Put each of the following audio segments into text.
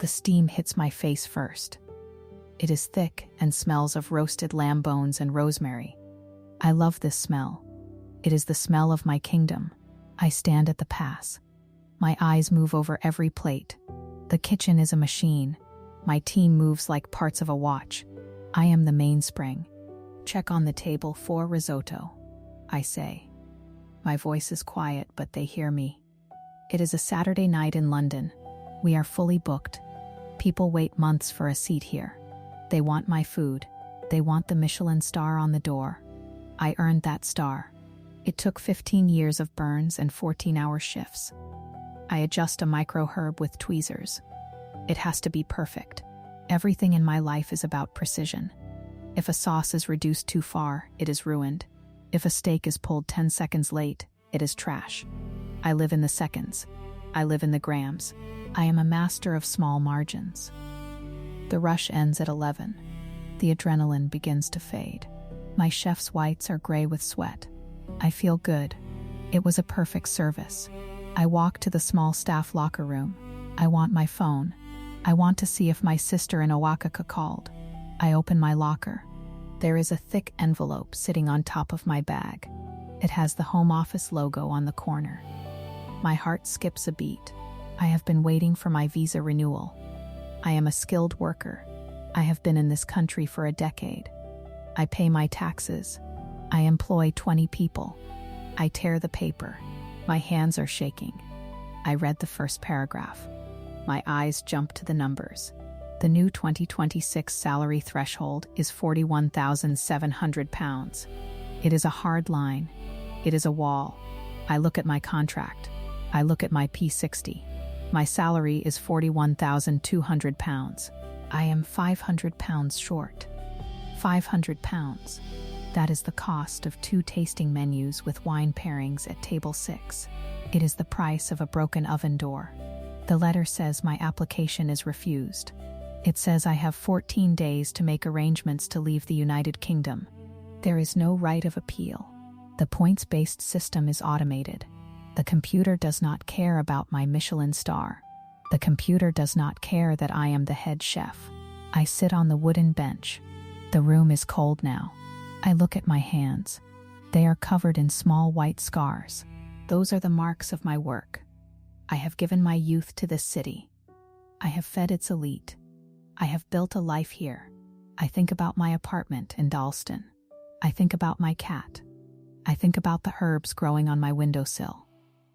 The steam hits my face first. It is thick and smells of roasted lamb bones and rosemary. I love this smell. It is the smell of my kingdom. I stand at the pass. My eyes move over every plate. The kitchen is a machine. My team moves like parts of a watch. I am the mainspring. Check on the table for risotto, I say. My voice is quiet, but they hear me. It is a Saturday night in London. We are fully booked. People wait months for a seat here. They want my food. They want the Michelin-star on the door. I earned that star. It took 15 years of burns and 14-hour shifts. I adjust a micro-herb with tweezers. It has to be perfect. Everything in my life is about precision. If a sauce is reduced too far, it is ruined. If a steak is pulled 10 seconds late, it is trash. I live in the seconds. I live in the grams. I am a master of small margins. The rush ends at 11. The adrenaline begins to fade. My chef's whites are gray with sweat. I feel good. It was a perfect service. I walk to the small staff locker room. I want my phone. I want to see if my sister in Oaxaca called. I open my locker. There is a thick envelope sitting on top of my bag. It has the home office logo on the corner. My heart skips a beat. I have been waiting for my visa renewal. I am a skilled worker. I have been in this country for a decade. I pay my taxes. I employ 20 people. I tear the paper. My hands are shaking. I read the first paragraph. My eyes jump to the numbers. The new 2026 salary threshold is £41,700. It is a hard line. It is a wall. I look at my contract. I look at my P60. My salary is £41,200. I am £500 short. £500. That is the cost of 2 tasting menus with wine pairings at table 6. It is the price of a broken oven door. The letter says my application is refused. It says I have 14 days to make arrangements to leave the United Kingdom. There is no right of appeal. The points-based system is automated. The computer does not care about my Michelin star. The computer does not care that I am the head chef. I sit on the wooden bench. The room is cold now. I look at my hands. They are covered in small white scars. Those are the marks of my work. I have given my youth to this city. I have fed its elite. I have built a life here. I think about my apartment in Dalston. I think about my cat. I think about the herbs growing on my windowsill.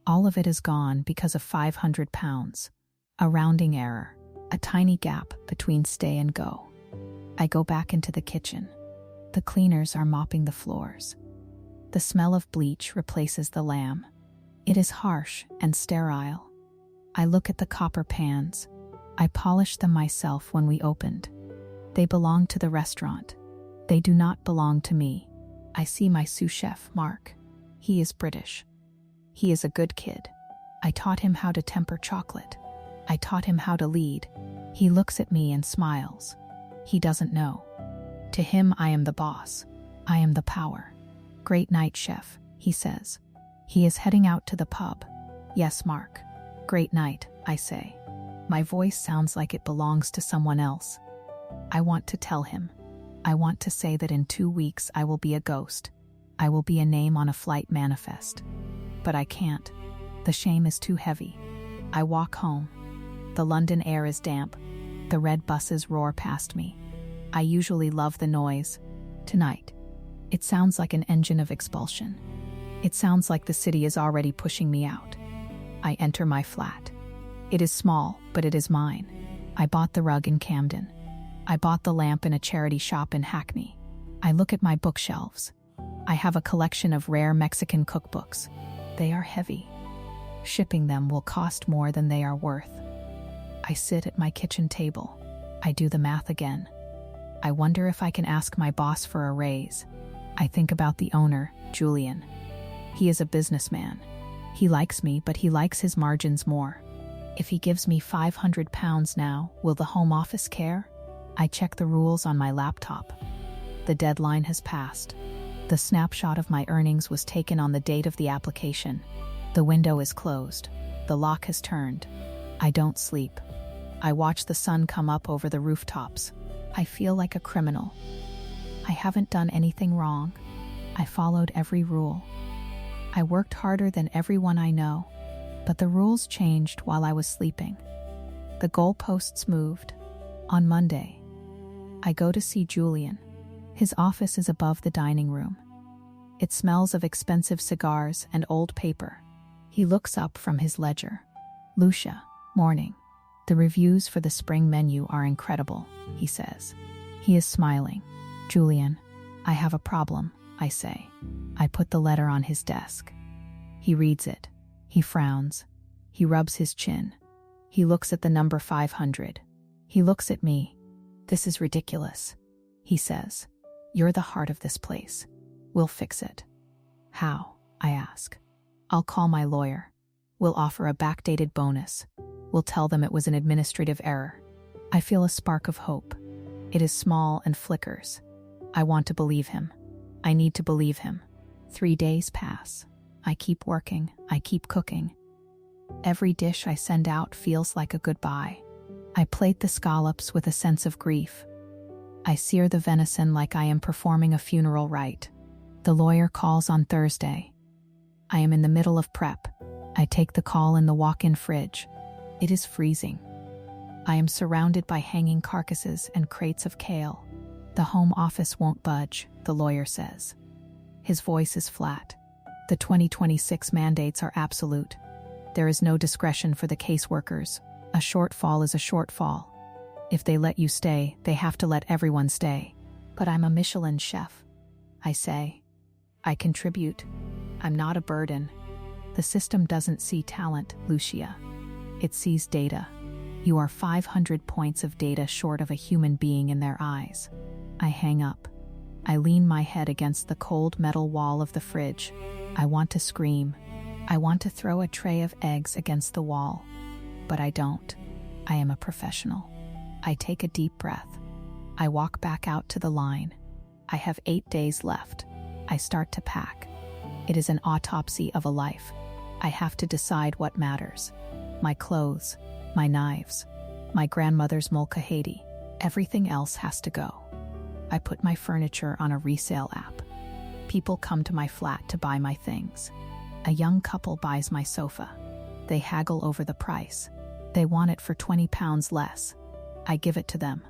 All of it is gone because of £500. A rounding error, a tiny gap between stay and go. I go back into the kitchen. The cleaners are mopping the floors. The smell of bleach replaces the lamb. It is harsh and sterile. I look at the copper pans. I polished them myself when we opened. They belong to the restaurant. They do not belong to me. I see my sous chef, Mark. He is British. He is a good kid. I taught him how to temper chocolate. I taught him how to lead. He looks at me and smiles. He doesn't know. To him, I am the boss. I am the power. Great night, chef, he says. He is heading out to the pub. Yes, Mark. Great night, I say. My voice sounds like it belongs to someone else. I want to tell him. I want to say that in 2 weeks I will be a ghost. I will be a name on a flight manifest. But I can't. The shame is too heavy. I walk home. The London air is damp. The red buses roar past me. I usually love the noise. Tonight, it sounds like an engine of expulsion. It sounds like the city is already pushing me out. I enter my flat. It is small, but it is mine. I bought the rug in Camden. I bought the lamp in a charity shop in Hackney. I look at my bookshelves. I have a collection of rare Mexican cookbooks. They are heavy. Shipping them will cost more than they are worth. I sit at my kitchen table. I do the math again. I wonder if I can ask my boss for a raise. I think about the owner, Julian. He is a businessman. He likes me, but he likes his margins more. If he gives me £500 now, will the Home Office care? I check the rules on my laptop. The deadline has passed. The snapshot of my earnings was taken on the date of the application. The window is closed. The lock has turned. I don't sleep. I watch the sun come up over the rooftops. I feel like a criminal. I haven't done anything wrong. I followed every rule. I worked harder than everyone I know, but the rules changed while I was sleeping. The goalposts moved. On Monday, I go to see Julian. His office is above the dining room. It smells of expensive cigars and old paper. He looks up from his ledger. "Lucia, morning. The reviews for the spring menu are incredible," he says. He is smiling. "Julian, I have a problem," I say. I put the letter on his desk. He reads it. He frowns. He rubs his chin. He looks at the number 500. He looks at me. "This is ridiculous," he says. "You're the heart of this place. We'll fix it." "How?" I ask. "I'll call my lawyer. We'll offer a backdated bonus. We'll tell them it was an administrative error." I feel a spark of hope. It is small and flickers. I want to believe him. I need to believe him. 3 days pass. I keep working. I keep cooking. Every dish I send out feels like a goodbye. I plate the scallops with a sense of grief. I sear the venison like I am performing a funeral rite. The lawyer calls on Thursday. I am in the middle of prep. I take the call in the walk-in fridge. It is freezing. I am surrounded by hanging carcasses and crates of kale. "The home office won't budge," the lawyer says. His voice is flat. "The 2026 mandates are absolute. There is no discretion for the caseworkers. A shortfall is a shortfall. If they let you stay, they have to let everyone stay." "But I'm a Michelin chef," I say. "I contribute. I'm not a burden." "The system doesn't see talent, Lucia. It sees data. You are 500 points of data short of a human being in their eyes." I hang up. I lean my head against the cold metal wall of the fridge. I want to scream. I want to throw a tray of eggs against the wall. But I don't. I am a professional. I take a deep breath. I walk back out to the line. I have 8 days left. I start to pack. It is an autopsy of a life. I have to decide what matters. My clothes, my knives, my grandmother's molcajete. Everything else has to go. I put my furniture on a resale app. People come to my flat to buy my things. A young couple buys my sofa. They haggle over the price. They want it for £20 less. I give it to them.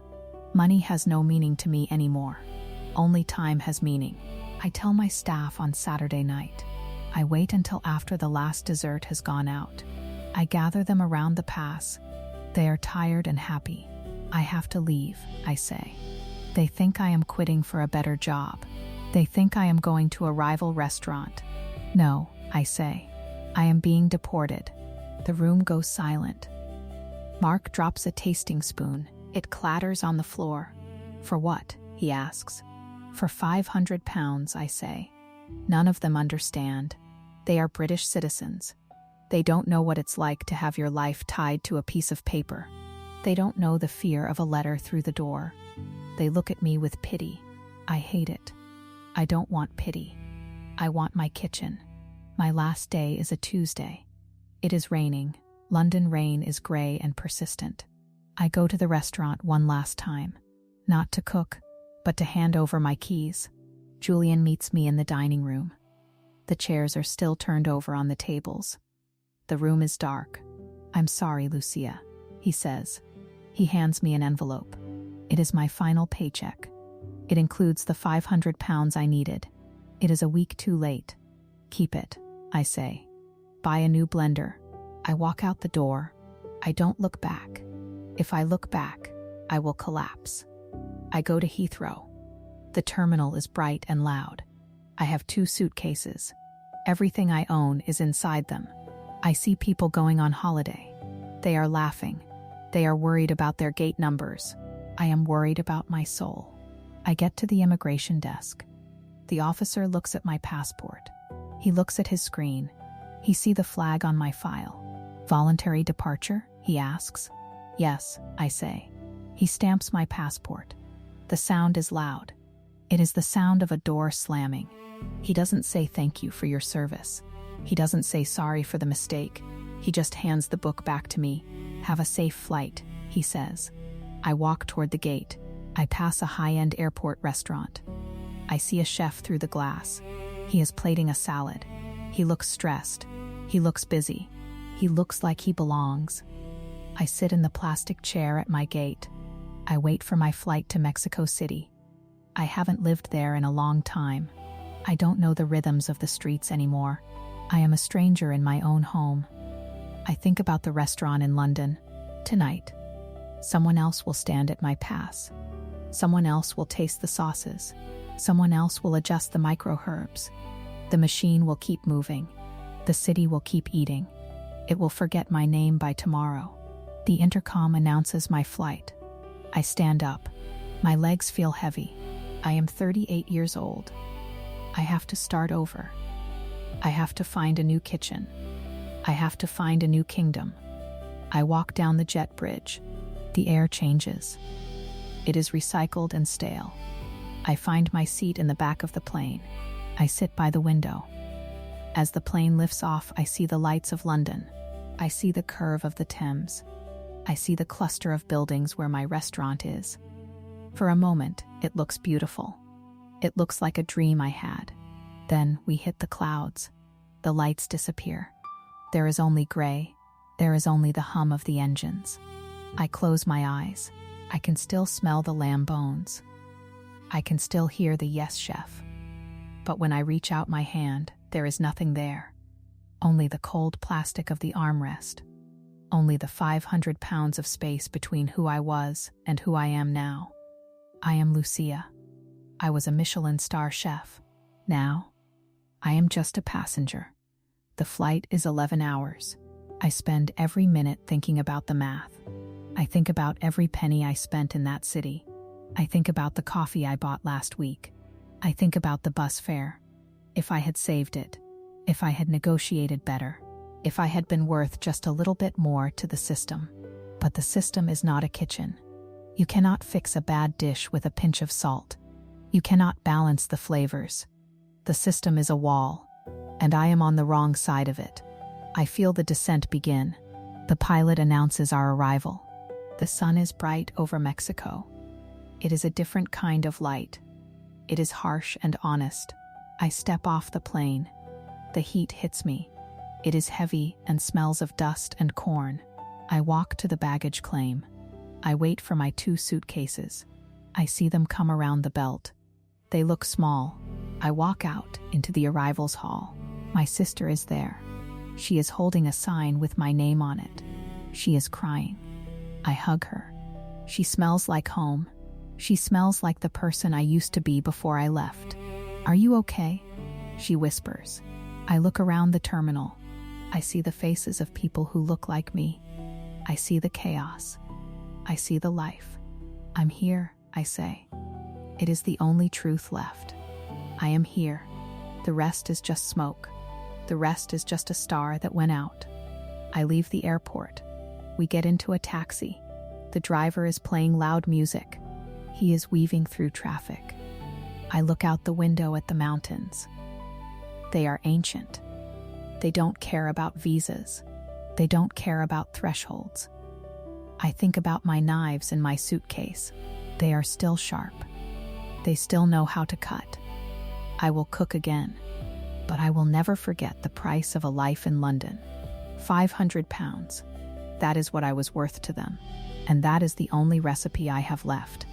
Money has no meaning to me anymore. Only time has meaning. I tell my staff on Saturday night. I wait until after the last dessert has gone out. I gather them around the pass. They are tired and happy. "I have to leave," I say. They think I am quitting for a better job. They think I am going to a rival restaurant. "No," I say. "I am being deported." The room goes silent. Mark drops a tasting spoon. It clatters on the floor. "For what?" he asks. "For £500, I say. None of them understand. They are British citizens. They don't know what it's like to have your life tied to a piece of paper. They don't know the fear of a letter through the door. They look at me with pity. I hate it. I don't want pity. I want my kitchen. My last day is a Tuesday. It is raining. London rain is grey and persistent. I go to the restaurant one last time. Not to cook, but to hand over my keys. Julian meets me in the dining room. The chairs are still turned over on the tables. The room is dark. "I'm sorry, Lucia," he says. He hands me an envelope. It is my final paycheck. It includes the £500 I needed. It is a week too late. "Keep it," I say. "Buy a new blender." I walk out the door. I don't look back. If I look back, I will collapse. I go to Heathrow. The terminal is bright and loud. I have 2 suitcases. Everything I own is inside them. I see people going on holiday. They are laughing. They are worried about their gate numbers. I am worried about my soul. I get to the immigration desk. The officer looks at my passport. He looks at his screen. He sees the flag on my file. "Voluntary departure?" he asks. "Yes," I say. He stamps my passport. The sound is loud. It is the sound of a door slamming. He doesn't say thank you for your service. He doesn't say sorry for the mistake. He just hands the book back to me. "Have a safe flight," he says. I walk toward the gate. I pass a high-end airport restaurant. I see a chef through the glass. He is plating a salad. He looks stressed. He looks busy. He looks like he belongs. I sit in the plastic chair at my gate. I wait for my flight to Mexico City. I haven't lived there in a long time. I don't know the rhythms of the streets anymore. I am a stranger in my own home. I think about the restaurant in London. Tonight, someone else will stand at my pass. Someone else will taste the sauces. Someone else will adjust the micro-herbs. The machine will keep moving. The city will keep eating. It will forget my name by tomorrow. The intercom announces my flight. I stand up. My legs feel heavy. I am 38 years old. I have to start over. I have to find a new kitchen. I have to find a new kingdom. I walk down the jet bridge. The air changes. It is recycled and stale. I find my seat in the back of the plane. I sit by the window. As the plane lifts off, I see the lights of London. I see the curve of the Thames. I see the cluster of buildings where my restaurant is. For a moment, it looks beautiful. It looks like a dream I had. Then we hit the clouds. The lights disappear. There is only gray. There is only the hum of the engines. I close my eyes. I can still smell the lamb bones. I can still hear the yes, chef. But when I reach out my hand, there is nothing there. Only the cold plastic of the armrest. Only the 500 pounds of space between who I was and who I am now. I am Lucia. I was a Michelin-star chef. Now, I am just a passenger. The flight is 11 hours. I spend every minute thinking about the math. I think about every penny I spent in that city. I think about the coffee I bought last week. I think about the bus fare. If I had saved it, if I had negotiated better, if I had been worth just a little bit more to the system. But the system is not a kitchen. You cannot fix a bad dish with a pinch of salt. You cannot balance the flavors. The system is a wall, and I am on the wrong side of it. I feel the descent begin. The pilot announces our arrival. The sun is bright over Mexico. It is a different kind of light. It is harsh and honest. I step off the plane. The heat hits me. It is heavy and smells of dust and corn. I walk to the baggage claim. I wait for my 2 suitcases. I see them come around the belt. They look small. I walk out into the arrivals hall. My sister is there. She is holding a sign with my name on it. She is crying. I hug her. She smells like home. She smells like the person I used to be before I left. Are you okay? She whispers. I look around the terminal. I see the faces of people who look like me. I see the chaos. I see the life. I'm here, I say. It is the only truth left. I am here. The rest is just smoke. The rest is just a star that went out. I leave the airport. We get into a taxi. The driver is playing loud music. He is weaving through traffic. I look out the window at the mountains. They are ancient. They don't care about visas. They don't care about thresholds. I think about my knives in my suitcase. They are still sharp. They still know how to cut. I will cook again, but I will never forget the price of a life in London. 500 pounds. That is what I was worth to them. And that is the only recipe I have left.